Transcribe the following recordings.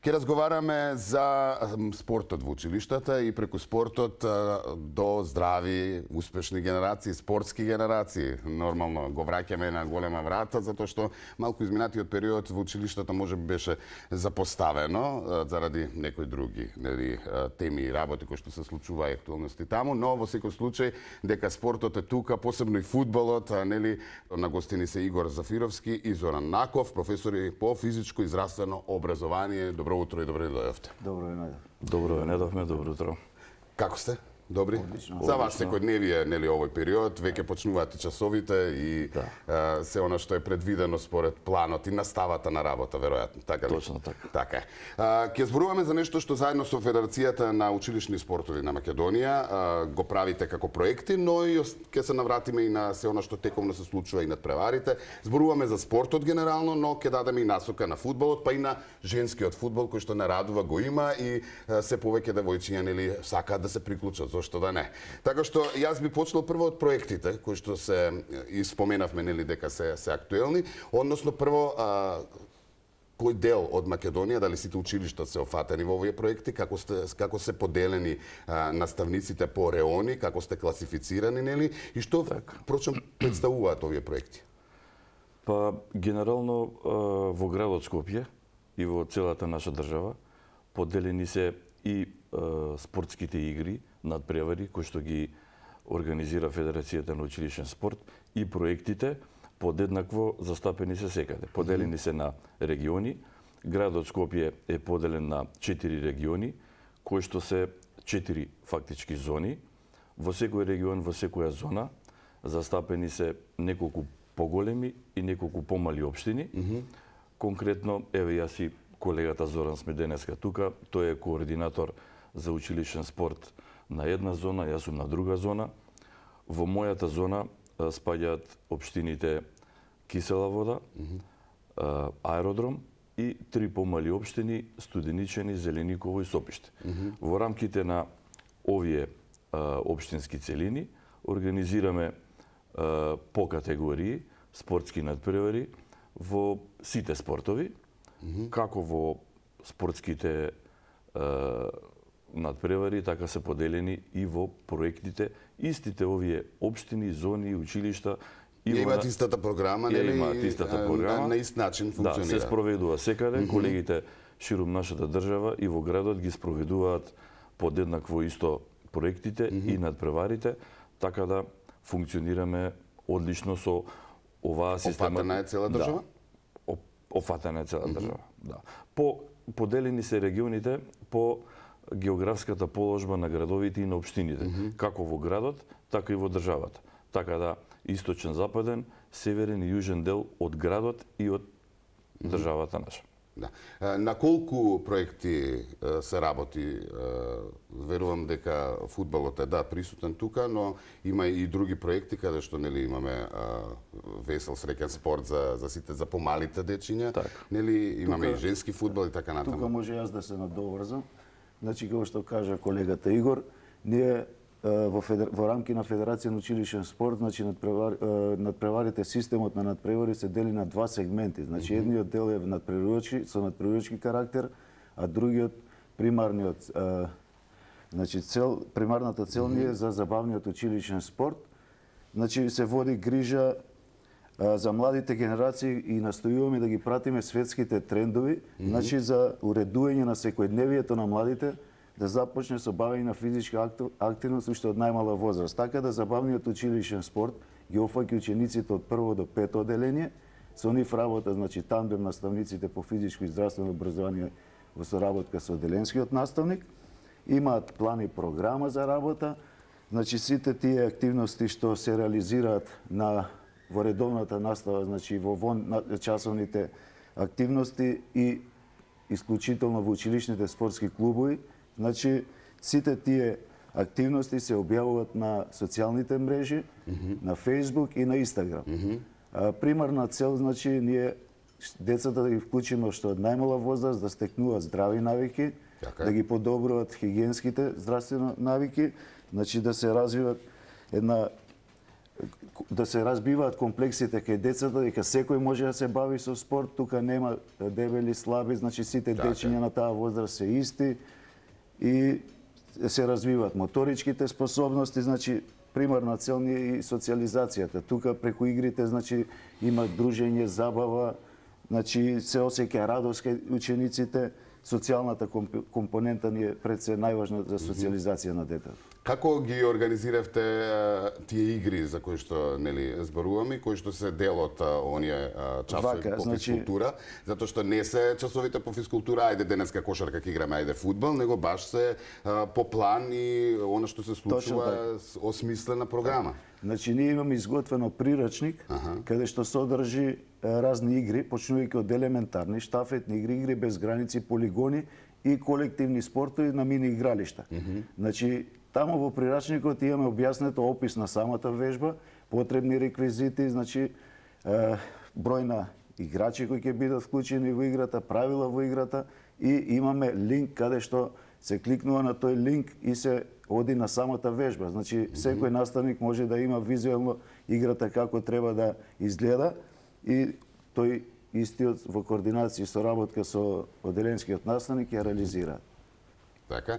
Ке разговараме за спортот во училиштата и преку спортот до здрави, успешни генерации, спортски генерации. Нормално го враќаме на голема врата, затоа што малку изминатиот период во училиштата може би беше запоставено заради некои други теми и работи кои што се случува и актуелности таму, но во секој случај дека спортот е тука, посебно и фудбалот, на гостини се Игор Зафировски и Зоран Наков, професори по физичко и здравствено образование. Добро утро и добро дојдовте. Добро ве најдов. Добро ве најдовме, добро утро. Како сте? Добри? Одлично. За вас секојдневие, овој период, веќе почнуваат и часовите и се она што е предвидено според планот и наставата на работа, веројатно, така ли? Точно така. Така е. Ќе зборуваме за нешто што заедно со Федерацијата на училишни спортови на Македонија го правите како проекти, но и ќе се навратиме и на се она што тековно се случува и над преварите. Зборуваме за спортот генерално, но ќе дадеме и насока на фудбалот, па и на женскиот фудбал кој што не радува го има и се повеќе девојчиња сакаат да се приклучат. Зошто да не? Така што јас би почнал прво од проектите кои што се и споменавме дека се актуелни, односно прво кој дел од Македонија, дали сите училишта се офатени во овие проекти, како се поделени наставниците по реони, како сте класифицирани, и што прочем представуваат овие проекти? Па генерално во градот Скопје и во целата наша држава поделени се и спортските игри надпревари кои што ги организира Федерацијата на училишен спорт и проектите подеднакво застапени се секаде. Поделени се на региони. Градот Скопје е поделен на 4 региони, кои што се 4 фактички зони. Во секој регион, во секоја зона, застапени се неколку поголеми и неколку помали општини. Конкретно, еве јас и колегата Зоран сме денеска тука, тој е координатор за училишен спорт на една зона, јас сум на друга зона. Во мојата зона спаѓаат општините Кисела вода, Аеродром и 3 помали општини Студеничани, Зелениково и Сопиште. Во рамките на овие општински целини организираме по категории спортски надпревари во сите спортови, како во спортските надпревари, така се поделени и во проектите. Истите овие општини, зони, училишта имаат истата програма, имаат истата програма. На ист начин функционира. Да, се спроведува секаде. Колегите ширум нашата држава и во градот ги спроведуваат подеднакво исто проектите и надпреварите, така да функционираме одлично со оваа система. Офатена е цела држава? Да. Офатена е цела држава, да. Поделени се регионите по географската положба на градовите и на општините, како во градот, така и во државата. Така да источен, западен, северен и јужен дел од градот и од државата наша. Да. На колку проекти се работи? Верувам дека фудбалот е присутен тука, но има и други проекти каде што имаме весел среќен спорт за сите, за помалите дечиња. Имаме и женски фудбал и така натаму. Тука може јас да се надоврзам. Значи, како што кажа колегата Игор, ние во рамки на Федерација на училишен спорт, значи надпреварите, системот на надпревари се дели на два сегменти. Значи, едниот дел е со надпреварички карактер, а другиот примарниот примарната цел ни е за забавниот училишен спорт. Значи, се води грижа за младите генерации и настојуваме да ги пратиме светските трендови, значи за уредување на секојдневието на младите, да започне со бавење на физичка активност уште од најмала возраст. Така да забавниот училишен спорт ги офаќа учениците од прво до пето оделение, со нив работа, значи тандем наставниците по физичко и здравствено образование во соработка со оделенскиот наставник, имаат план и програма за работа, значи сите тие активности што се реализираат во редовната настава, значи во часовните активности и исклучително во училишните спортски клубови, значи сите тие активности се објавуваат на социјалните мрежи, на Facebook и на Instagram. Примарна цел, значи, ние децата да ги вклучиме што од најмала возраст да стекнуваат здрави навики, да ги подобруваат хигиенските здравствени навики, значи да се развиват една да се разбиваат комплексите кај децата, дека секој може да се бави со спорт, тука нема дебели, слаби, значи сите дечиња на таа возраст се исти и се развиваат моторичките способности, значи примарна цел ни е и социализацијата. Тука преку игрите, значи има дружење, забава, значи се осеќа радост кај учениците, социјалната компонента ни е пред се најважна за социализација на детето. Како ги организиравте тие игри за кои што нели зборуваме, кои што се дел од оние часови по физкултура, затоа што не се часовите по физкултура, ајде денеска кошарка ќе играме, ајде фудбал, него баш се по план и она што се случува осмислена програма. Значи ние имаме изготвено прирачник каде што содржи разни игри, почнувајќи од елементарни, штафетни игри, игри без граници, полигони и колективни спортови на мини игралишта. Значи таму во прирачникот имаме објаснето опис на самата вежба, потребни реквизити, значи број на играчи кои ќе бидат вклучени во играта, правила во играта и имаме линк каде што се кликнува на тој линк и се оди на самата вежба. Значи секој наставник може да има визуелно играта како треба да изгледа и тој истиот во координација и соработка со оделенскиот наставник ја реализира. Така.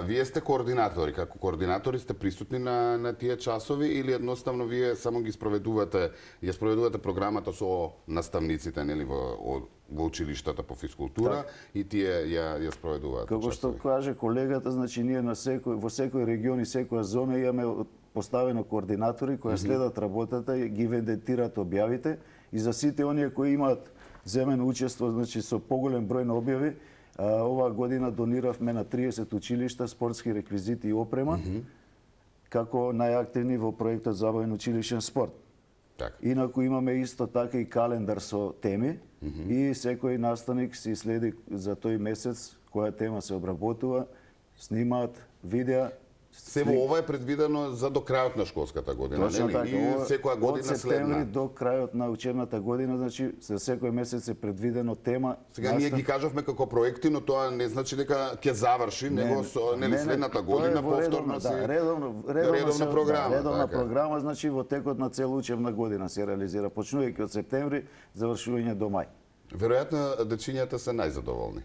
Вие сте координатори. Како координатори сте присутни на тие часови или едноставно вие само ги спроведувате програмата со наставниците нели во училиштата по физкултура и тие ја спроведуваат? Како што каже колегата, значи ние во секој регион и секоја зона имаме поставено координатори кои следат работата и ги вендетираат објавите и за сите оние кои имаат земено учество, значи со поголем број на објави, оваа година дониравме на 30 училишта спортски реквизити и опрема како најактивни во проектот Забавен училишен спорт. Так. Инаку имаме исто така и календар со теми и секој наставник си следи за тој месец која тема се обработува, снимаат видеа. Се во ова е предвидено за до крајот на школската година, Точно нели? така, И секоја година од септември следна. до крајот на учебната година, значи за секој месец е предвидено тема. Сега ние ги кажавме како проекти, но тоа не значи дека ќе заврши, него со нели следната година повторно си редовна програма. Редовна програма, значи во текот на цела учебна година се реализира, почнувајќи од септември, завршување до мај. Веројатно дечињата се најзадоволни.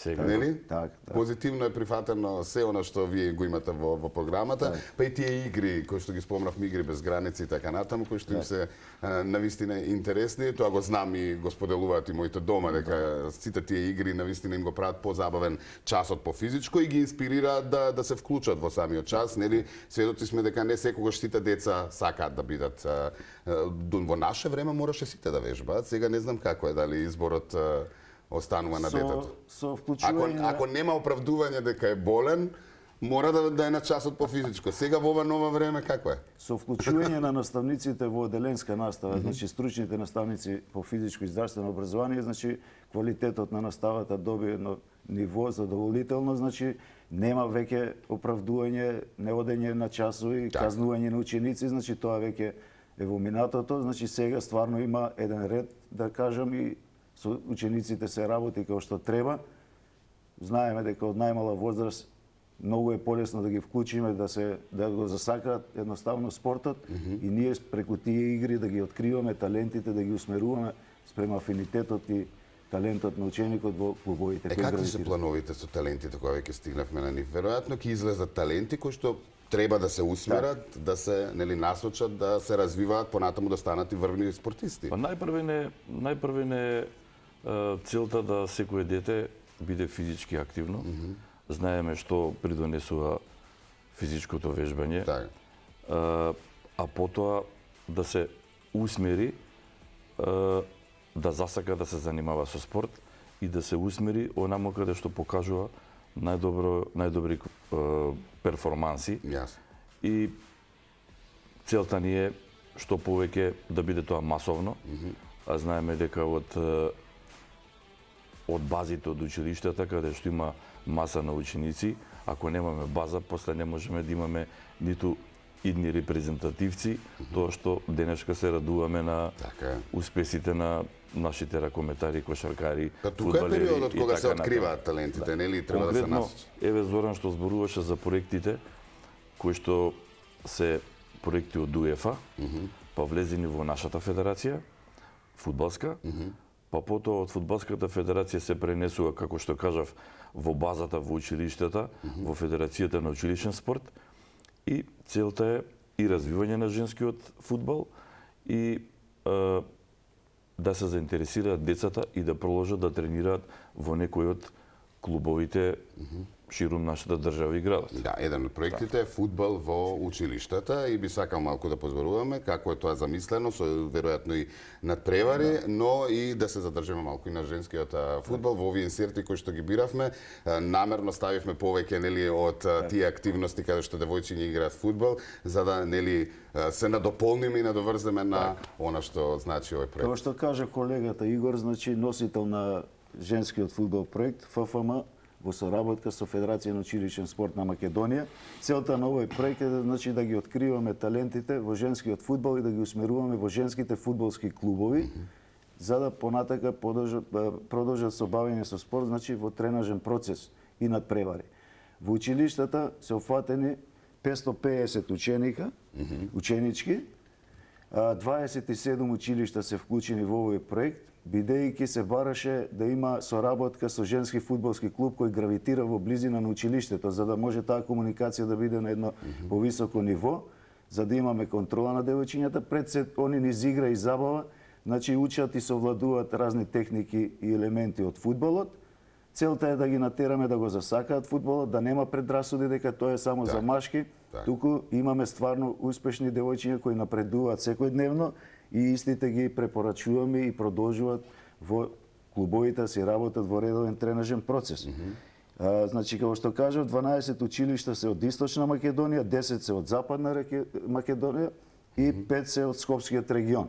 Сега. Нели? Так. Позитивно е прифатено се она што вие го имате во програмата, па и тие игри кои што ги спомнавме, игри без граници и така натаму, кои што им се навистина интересни, тоа го знам и го споделуваат и моите дома дека сите тие игри навистина им го прават позабавен часот по физичко и ги инспирираат да се вклучат во самиот час, нели? Сведоци сме дека не секогаш сите деца сакаат да бидат во наше време мораше сите да вежбаат, сега не знам како е, дали изборот останува на детето. Со вклучување Ако нема оправдување дека е болен, мора да е на часот по физичко. Сега во ова ново време како е? Со вклучување на наставниците во оделенска настава, значи стручните наставници по физичко и здравствено образование, значи квалитетот на наставата доби едно ниво задоволително, значи нема веќе оправдување, неодење на часови, казнување на ученици, значи тоа веќе е во минатото, значи сега стварно има еден ред, да кажам, и со учениците се работи како што треба. Знаеме дека од најмала возраст многу е полесно да ги вклучиме, да го засакаат едноставно спортот и ние преку тие игри да ги откриваме талентите, да ги усмеруваме спрема афинитетот и талентот на ученикот во клубовите. Какви се плановите со талентите кога веќе стигнавме на нив? Веројатно ќе излезат таленти кои што треба да се усмерат, да се насочат, да се развиваат, понатаму да станат и врвни спортисти. Па најпрвен е целта да секое дете биде физички активно. Знаеме што придонесува физичкото вежбање. А потоа да се усмери да засака да се занимава со спорт и да се усмери онамо каде што покажува најдобри перформанси. И целта ни е што повеќе да биде тоа масовно. А знаеме дека од базите од училиштата, каде што има маса на ученици, ако немаме база, после не можеме да имаме ниту идни репрезентативци, тоа што денешка се радуваме на успесите на нашите ракометари, кошаркари, фудбалери. Тука е периодот кога се откриваат талентите, нели? Треба да се насочи. Еве Зоран што зборуваше за проектите кои што се проекти од УЕФА, па влезени во нашата федерација, фудбалска, па потоа од фудбалската федерација се пренесува, како што кажав, во базата во училиштата, во Федерацијата на училишен спорт, и целта е и развивање на женскиот фудбал и да се заинтересираат децата и да продолжат да тренираат во некој од клубовите ширум нашата држава и градот. Да, еден од проектите е фудбал во училиштата и би сакал малку да позборуваме како е тоа замислено, со веројатно и надпревари, но и да се задржиме малку и на женскиот фудбал во овие инсерти кои што ги биравме. Намерно ставивме повеќе нели од тие активности каде што девојчиња играат фудбал, за да нели се надополниме и надоврземе на она што значи овој проект. Како што кажа колегата Игор, значи носител на женскиот фудбал проект ФФМ во соработка со Федерација на училишен спорт на Македонија. Целта на овој проект е значи да ги откриваме талентите во женскиот фудбал и да ги усмеруваме во женските фудбалски клубови, за да понатака продолжат со бавење со спорт, значи во тренажен процес и надпревари. Во училиштата се офатени 550 ученика, ученички, 27 училишта се вклучени во овој проект, бидејќи се бараше да има соработка со женски фудбалски клуб кој гравитира во близина на училиштето, за да може таа комуникација да биде на едно повисоко ниво, за да имаме контрола на девојчињата. Пред се они низ игра и забава, значи учат и совладуваат разни техники и елементи од фудбалот. Целта е да ги натераме да го засакаат фудбалот, да нема предрасуди дека тоа е само за машки, туку имаме стварно успешни девојчиња кои напредуваат секојдневно и истите ги препорачуваме и продолжуваат во клубовите си работат во редовен тренажен процес. Значи, како што кажав, 12 училишта се од Источна Македонија, 10 се од Западна Македонија и 5 се од Скопскиот регион.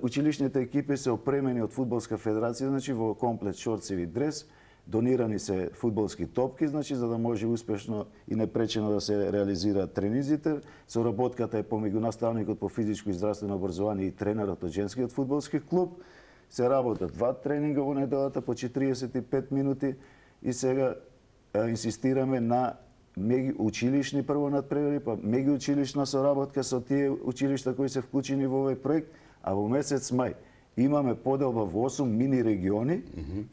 Училишните екипи се опремени од Фудбалска федерација, значи во комплет шорцеви дрес, донирани се фудбалски топки, значи за да може успешно и непречено да се реализираат тренизите. Соработката е помеѓу наставникот по физичко и здравствено образование и тренерот од женскиот фудбалски клуб. Се работат 2 тренинга во неделата по 45 минути и сега инсистираме на училишни прво надпревари, па меѓуучилишна соработка со тие училишта кои се вклучени во овој проект, а во месец мај имаме поделба во 8 мини региони,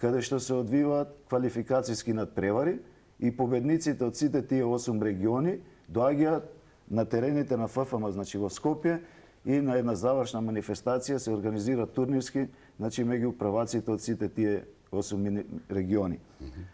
каде што се одвиваат квалификацијски надпревари и победниците од сите тие 8 региони доаѓаат на терените на ФФМ, значи во Скопје, и на една завршна манифестација се организира турнирски, значи меѓу прваците од сите тие 8 мини региони.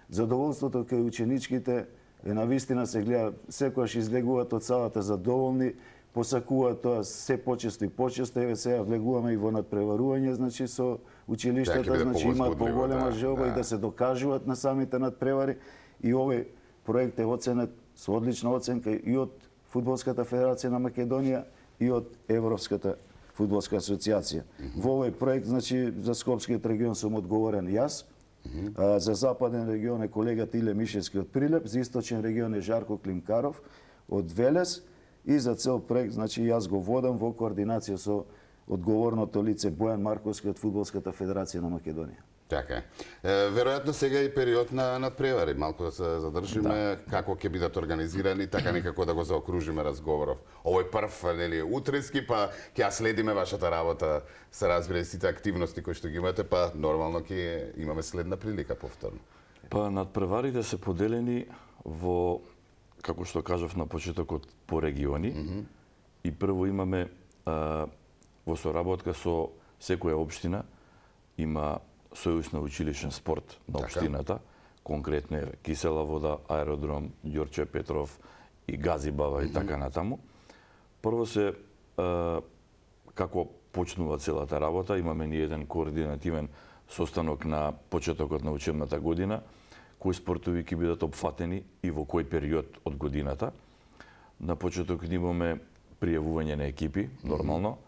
Задоволството кај ученичките е навистина се гледа, секогаш излегуваат од салата задоволни, посакуваат тоа се почесто и почесто, еве сега влегуваме и во надпреварување, значи со училиштата, значи имаат поголема желба и да се докажуваат на самите надпревари, и овој проект е оценет со одлична оценка и од Фудбалската федерација на Македонија и од Европската фудбалска асоциација. Во овој проект, значи за Скопскиот регион сум одговорен јас, за Западен регион е колегата Иле Мишевски од Прилеп, за Источен регион е Жарко Климкаров од Велес, и за цел проект, значи јас го водам во координација со одговорното лице Бојан Марковски од Фудбалската федерација на Македонија. Така е. Веројатно сега е период на надпревари, малку да се задржиме како ќе бидат организирани, така некако да го заокружиме разговоров. Овој прв, нели, утрински, па ќе ја следиме вашата работа, се разбира сите активности кои што ги имате, па нормално ќе имаме следна прилика повторно. Па надпреварите се поделени во, како што кажав на почетокот, по региони. И прво имаме во соработка со секоја општина има сојуз на училишен спорт на општината, конкретно е Кисела вода, Аеродром, Ѓорче Петров и Газибава и така натаму. Прво се како почнува целата работа, имаме ни еден координативен состанок на почетокот на учебната година, кои спортови ќе бидат опфатени и во кој период од годината. На почеток имаме пријавување на екипи, нормално.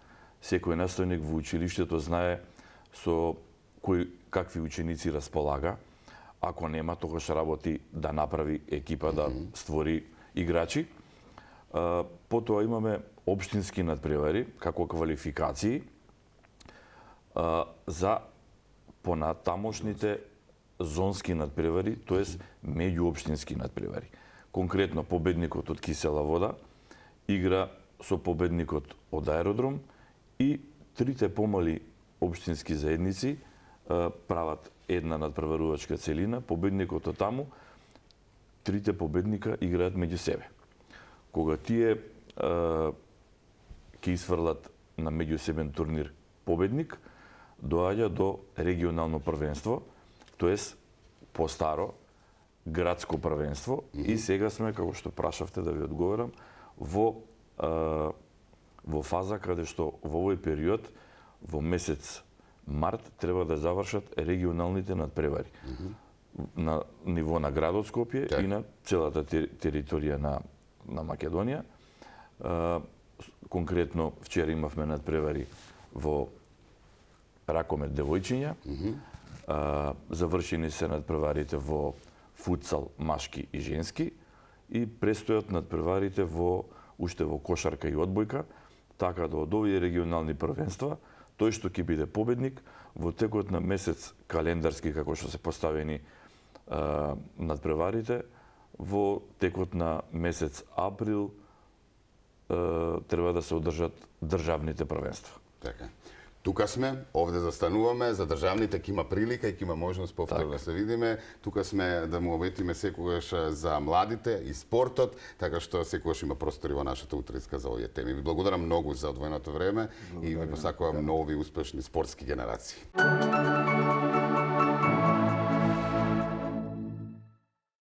Секој наставник во училиштето знае со какви ученици располага. Ако нема, тогаш работи да направи екипа, да створи играчи. Потоа имаме општински надпревари како квалификации за понатамошните зонски надпревари, тоест меѓуопштински надпревари. Конкретно победникот од Кисела вода игра со победникот од Аеродром и трите помали општински заедници прават една надпреварувачка целина, победникот од таму, трите победника играат меѓу себе. Кога тие ќе изфрлат на меѓусебен турнир победник, доаѓа до регионално првенство, тоест постаро градско првенство и сега сме, како што прашавте да ви одговорам, во фаза каде што во овој период, во месец март, треба да завршат регионалните надпревари. На ниво на градот Скопје и на целата територија на Македонија. Конкретно, вчера имавме надпревари во ракомет девојчиња, завршени се надпреварите во футсал машки и женски и престојат надпреварите уште во кошарка и одбојка, така да од овие регионални првенства, тој што ќе биде победник во текот на месец календарски, како што се поставени надпреварите, во текот на месец април треба да се одржат државните првенства. Така. Тука сме, овде застануваме, за државните ќе има прилика и ќе има можност повторно да се видиме. Тука сме да му обетиме секогаш за младите и спортот, така што секогаш има простори во нашата утринска за овие теми. Ви благодарам многу за одвоеното време и ви посакувам нови успешни спортски генерации.